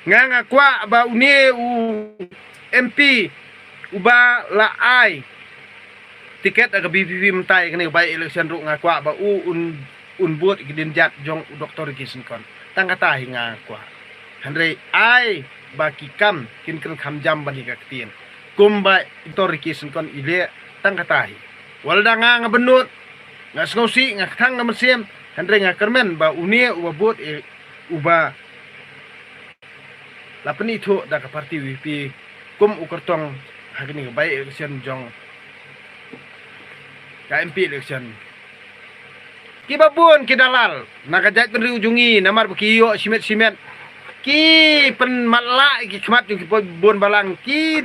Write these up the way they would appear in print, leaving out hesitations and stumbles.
nga kwa ba uni u MP uba la ai tiket aga BPP mentai kene bai election ru nga kwa ba un buat gidin jat jong doktor kisin kon tang kata hinga kwa handre ai ba kikam kin kham jam bani ka ktien kumba doktor kisin kon ile tang kata hi walda nga benut nga sngosi nga thang nga mesiem handre nga kermen ba uni uba buat uba lapani thu da ka parti WP kum ukertong hakini bai election jong ka MP election kibabun kidalal nakajat pen ujungi namar bekiyo simet ki pen matla ki khmat ju bon balang ki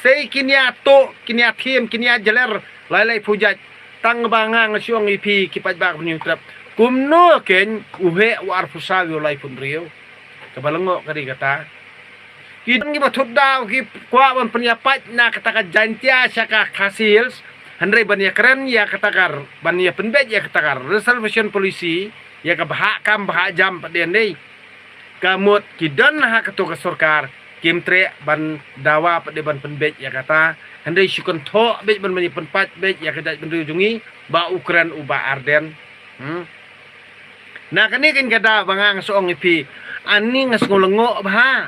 sei kinia to kinia thiem kinia jeler lai pujat tang banga ngasiong IP ki pajbak penyu trap kumno ken uhe war pusawi lai pun rio kabalengo kari kata kidang ki bathut daw ki kwa ban penyapat na kata ka jantia saka khasils Handre ban ya keren ya katakar ban ya penbet ya katakar reservation polisi ya ka bahak kam bahak jam padien dei kamut kidan ha ketu ke sarkar kimtre ban dawa pade ban penbet ya kata handre syukun tho bet ban ban penpat bet ya kadat benrujungi ba Ukraine uba Arden nah kani kin kada bangang soong ipi ani ngas ngulengo bah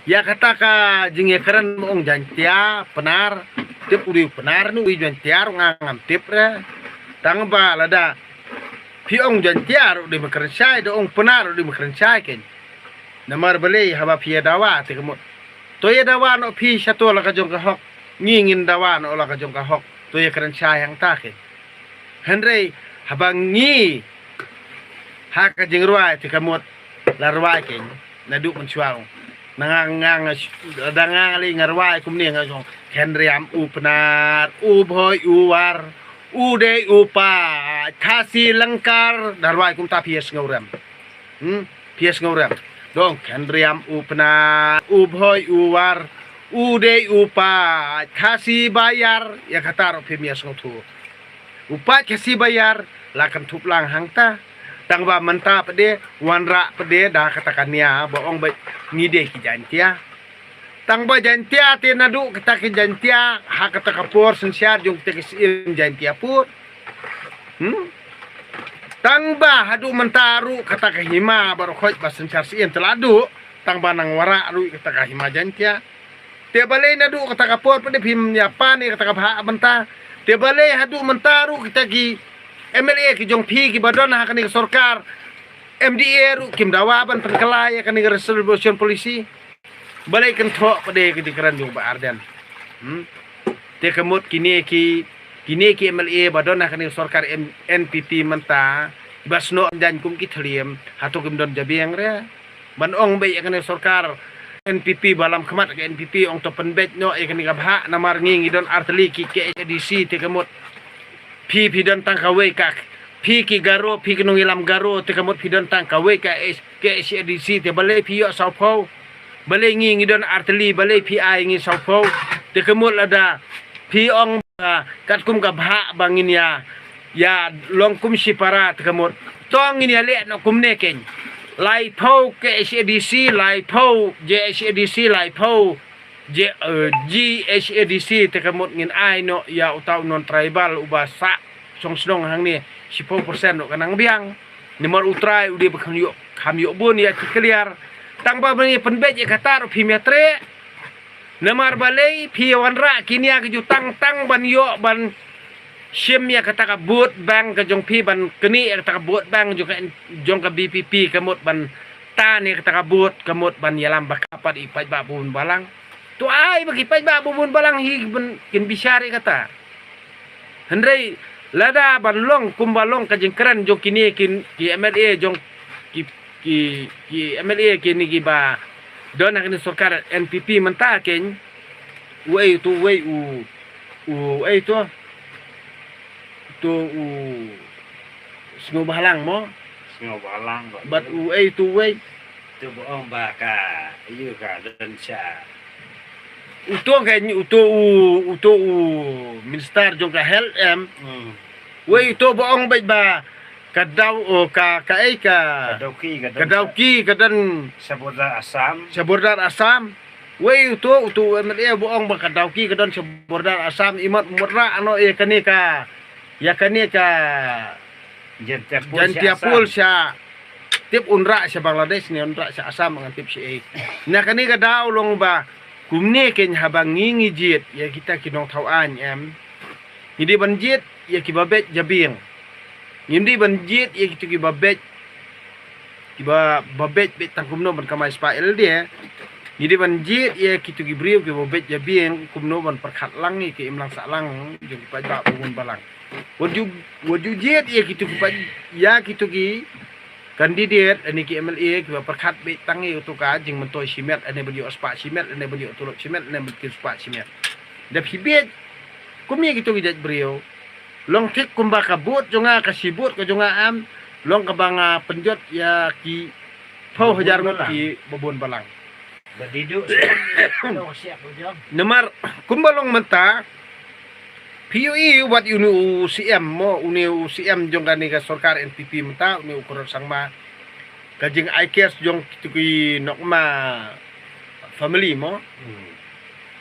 ya kata ka jing ya keren moong jantia penar tip uri penar nu ujuan tiar ngam tip re tang ba lada pi ong jan tiar udi makeren sai do ong penar udi makeren sai ken namar beli haba pi dawa te kemut to ya dawa no pi satu la ka jong ka hok ngingin dawa no la ka jong ka hok to ya keren sai hang ta ken henry haba ngi ha ka jing ruai te kemut la ruai ken nadu mencuang nangang dangang ali ngarwai kumni ngasong Henryam upenar ubhoy uwar ude upa kasi lengkar darwai kum ta pies ngauram pies ngauram dong Henryam upenar ubhoy uwar ude upa kasi bayar ya kata ro pemias ngotu upa kasi bayar lakan tuplang hangta tang ba menta pede wanra pede dah katakannya bohong baik ngide ki jantia tang ba jantia te nadu kata ki jantia ha kata kapur sensiar jung te kisim jantia pur tang ba hadu mentaru kata ka hima baru khoj ba sensiar sien teladu tang ba nang wara ru kata ka hima jantia te balai nadu kata kapur pede phim nyapan kata ka bha menta te balai hadu mentaru kita ki MLA ki jong pi ki badon ha kani sarkar MDA ru kim dawaban pengkelai kani reservation polisi balai kan tho pade ki dikeran jong ba Arden te kemut kini ki MLA badon ha kani sarkar NPP menta basno dan kum ki thliem hatu kim don jabiang re ban ong be kani sarkar NPP balam khmat ke NPP ong to penbet no e kani gabha namar ngi don arteli ki KDC te kemut pi don tang kawe ka pi ki garo pi ki nungilam garo te kamot pi don tang kawe ka SDC te balai pi yo saupau balai ngi don arteli balai pi ai ngi saupau te kamot lada pi ong kat kum ka bha bangin ya long kum si para te kamot tong ini le no kum ne ken lai pau ke SDC lai pau JSDC lai pau GSADC te kamot ngin ai no ya utaw non tribal ubasa song snong hang ni 10% no kanang biang ni mar utrai udi bakang yo kam yo bun ya clear tang ba ni penbet ya kata pi metre namar balai pi wanra kini ya ju tang ban yo ban sim ya kata ka boot bang ka jong pi ban keni ya kata ka boot bang jong ka BPP kamot ban tan ya kata ka boot kamot ban yalam bakapat ipaj ba bun balang tu ai bagi pai ba bubun balang hi kin bisari kata hendrai lada banlong kumbalong ka jengkran jong kini ki MLA jong ki MLA kini ki ba don nak ni sarkar NPP menta ken wei tu sengo balang mo bat wei tu bohong baka iu ka dan sya uto minister jong ka health we ito boong ba kadau o ka ai ka kadauki kadan Sabodar Asam. sabordar asam wei utu MLA boong ba kadauki kadan sabordar asam imat murra ano kani ka ya kani ka Jantiapul siya tip unra sa Bangladesh ni unra sa Assam ang tip si na kani kadau long ba kumni ken habang ngingijit ya kita kinong tawaan hindi banjit ya kibabet jabing hindi banjit ya kita kibabet bet tangkumno ban kamay spael dia hindi banjit ya kita gibriu kibabet jabing kumno ban perkat lang ni ke imlang salang jung pajak bungun balang waju jet ya kita kupat ya kita ki kandidat ani ki MLA ki perkat be tangi untuk ka jing mentoi simet ani beli ospa simet ani beli tulok simet ani beli ospa simet da hibet kumi kita gidat brio long tik kumba kabut jonga kasibut ka jonga long ka banga penjot ya ki pau hajar ngot ki bobon balang Badidu siap ujang. Nemar kumbalong menta PUI wat unu UCM mo unu UCM jong kani ka sarkar NPP menta unu ukur sangma kajing IKS jong kitui nokma family mo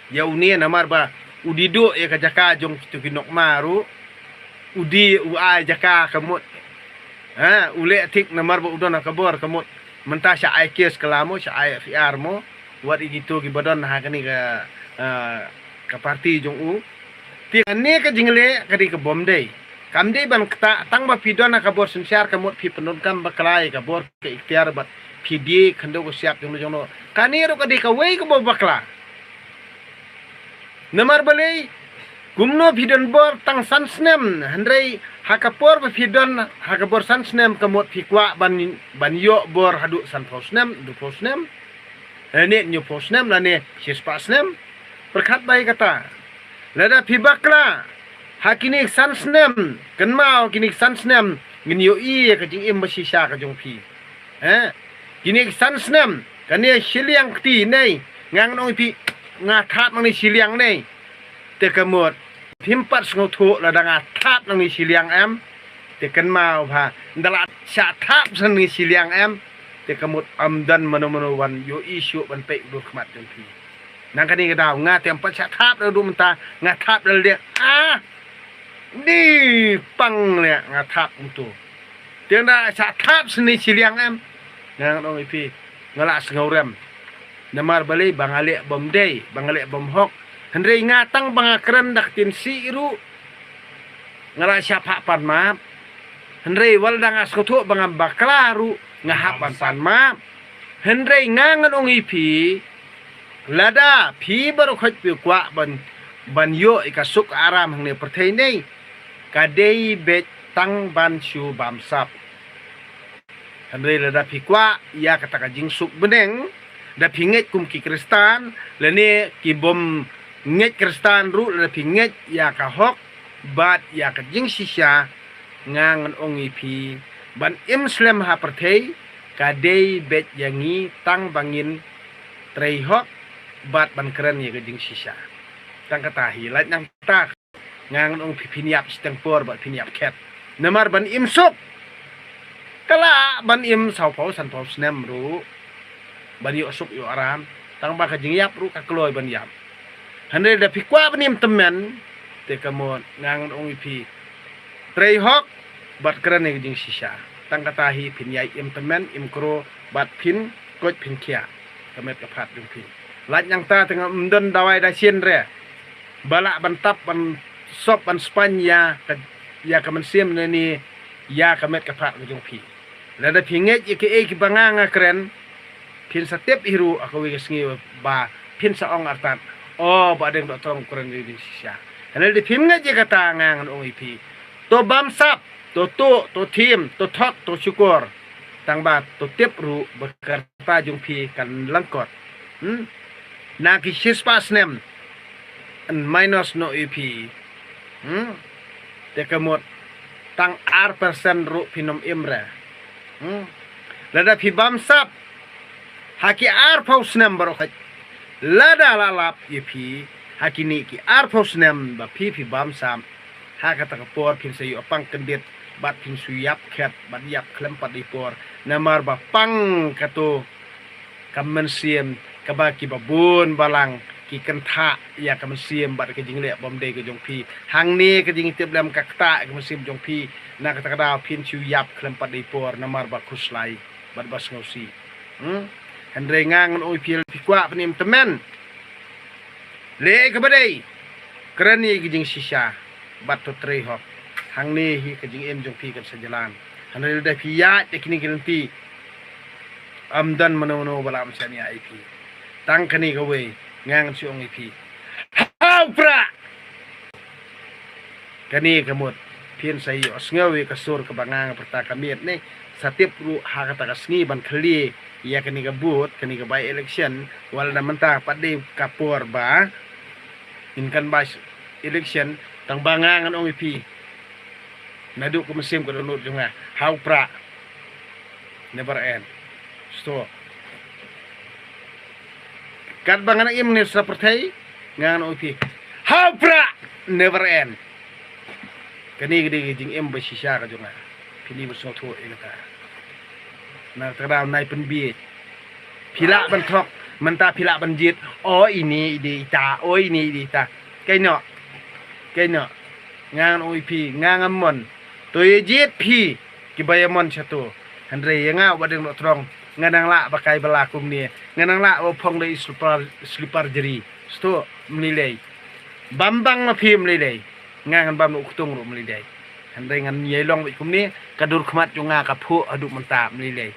ya uni namar ba udido ya kajaka jong kitui nokma ru udi uai jaka kamut ule tik namar ba udon kabor kamut menta sya IKS kelamo sya IFR mo wat gitu ki badan ha kani ka parti jong u ti ane ka jingle kadi ka bomdei kamdei ban kta tang ba pidona ka bor sensiar ka mot pi penun kam ba klai ka bor ke ikhtiar bat pidi khando ko siap jong jong kani ro kadi ka wei ko bakla namar balei gumno pidon bor tang sansnem handrei hakapor ba pidon hakapor sansnem ka mot pi kwa ban yo bor hadu san posnem du posnem ene nyu posnem lane sispasnem perkat bai kata lada pibakla hakini sansnem kenmau kini sansnem nginyo i ka jing im basisha ka jong pi kini sansnem kani siliang ti nei ngang nong pi nga that nang ni siliang nei te kamot pimpat sngotu lada nga that nang ni siliang te kenmau ha ndala sha thap san ni siliang te kamot amdan mano wan yo isu ban pe du khmat jong pi nang kani kadau nga tempat sak thap du menta nga thap dal dia di pang le nga thap tu tiang da sak thap seni siliang nang dong ipi ngala sngorem namar bali bangale bomdei bangale bomhok hendrei ngatang bangakren dak tin siru ngala siapa pan ma hendrei wal dang askotu bangam baklaru ngahapan pan ma hendrei ngangan ong ipi lada phi baru khot pi kwa ban yo ikasuk aram hangne perthai nei kadei bet tang ban shu bam sap handre lada phi kwa ya kata ka jing suk beneng da phi nget kum ki kristan lene ki bom nget kristan ru lada phi nget ya ka hok bat ya ka jing sisya ngangan ongi phi ban imslam ha perthai kadei bet yangi tang bangin trei hok bat ban keren ya gajing sisa tang katahi lat nang tak ngang ong pipiniap stempor bat piniap ket namar ban imsuk kala ban im saupau san pau snem ru ban yo suk yo aram tang ba kajing yap ru ka kloy ban yap hande da pikwa ban im temen te kamon ngang ong ipi trei hok bat keren ya gajing sisa tang katahi pinyai im temen im kro bat pin kot pin kia kamet kapat dung pin lat yang ta tengah mden dawai da sien re balak bantap ban sop ban spanya ya kamen sim ni ya kamet kapat ujung pi lada pinget ye ke ki banganga keren pin satep hiru aku wis ngi ba pin sa ong artan ba deng dok tong keren di sisa ana di pinget ye kata ngang ong ipi to bamsap to tim to thot to syukur tang ba to tip ru bekerta jung pi kan langkot na ki sispasnem and minus no EP te kamot tang R% ru pinom imra lada pi bamsap haki R pausnem baru lada lalap EP hakini ki R pausnem ba pi bamsap ha kata kapor pin sayu apang kendit bat pin suyap ket bat yap klempat dipor namar ba pang kato kamensiam kabaki babun balang ki kentha ya kamensiam bat ke jingle bomde ke jongpi hang ni ke jing tiap lam kakta kamensiam jongpi na kata kada pin suyap klempat dipor namar ba kuslai bat bas ngosi Andre ngang oi pil pikwa penim temen le ke badai kerani ke jing sisa bat to tre hop hang ni hi ke jing em jongpi ke sejalan Andre da piya teknik nanti amdan manono balam sani IP tang kani ka we ngang siong IP haupra kani kamut pin sayo sngawi kasur ke bangang pertakamiet ni satip ru ha kata kasngi ban khli ya kani ka but kani ka by election wal na menta pade kapur ba inkan by election tang bangang ong IP nadu ko mesim ko donut junga haupra never end so kat bangan im ni seperti ngan opi haupra never end kani gede jing em ba shisha ka jonga pini berso tho ilaka na tadam nai penbi pila ban thok menta pila ban jit oh ini ide ita oh ini ide ita kaino ngan opi ngan amon to jit pi kibayamon satu Andre nga wadeng lo trong nganang la pakai belakum ni nganang la opong dei slipar jeri sto mlilei bambang ma phi mlilei ngangan bam lo kutung ro mlilei Andre ngan yelong ikum ni kadur khmat junga ka phu adu menta mlilei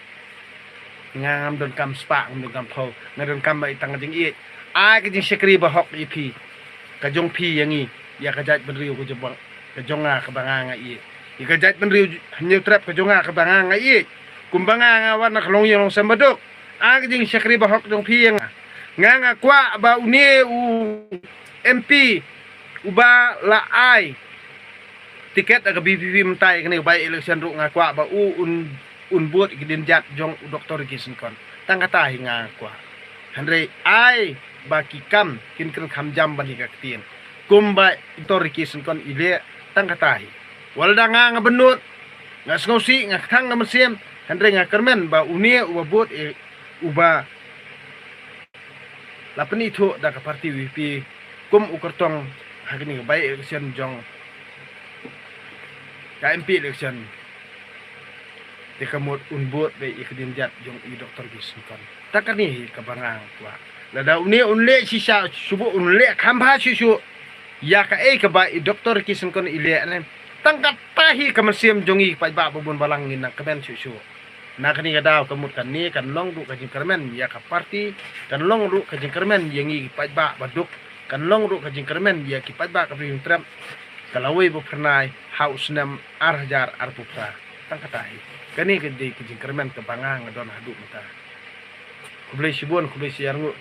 ngam don kam spa don kam pho ngadon kam bai tang jing i ai ke jing sekri ba hok i phi ka jong phi yangi ya ka jat benriu ko jebang ka jonga ka banganga i ka jat benriu hanyu trap ka jonga ka banganga i kumbanga nga wana kalong yung sambadok ang jing sakri bahok jong piyang nga kwa ba uni u MP uba la ai tiket aga BPP mentai kene bai election ru nga kwa ba un buat gidin jat jong doktor kisen kon tang kata hinga kwa Andre ai ba kikam kin kham jam bani ka tien kumba doktor kisen kon ile tang kata hi walda nga benut nga ngosi nga thang na mesiem Andre nga kermen ba unie uba bot uba lapani tho da ka parti WP kum ukertong hagini bai election jong ka MP election de kamot unbot be ikdin jat jong i doktor gisikon takani ka bangang kwa la da unie unle sisa subu unle khamba sisu ya ka ka ba i doktor gisikon ile ane tangkat tahi kamasiem jongi pa ba bubun balangin na kaben sisu na kani gadaw kamut kan ni kan long ru kajing kermen ya ka parti kan long ru kajing kermen yangi pajba baduk kan long ru kajing kermen ya ki pajba ka pring trap kalawai bu pernai haus nam arjar arputra tang katai kani gede kajing kermen ke bangang don hadu mata kublai sibun kublai siarngu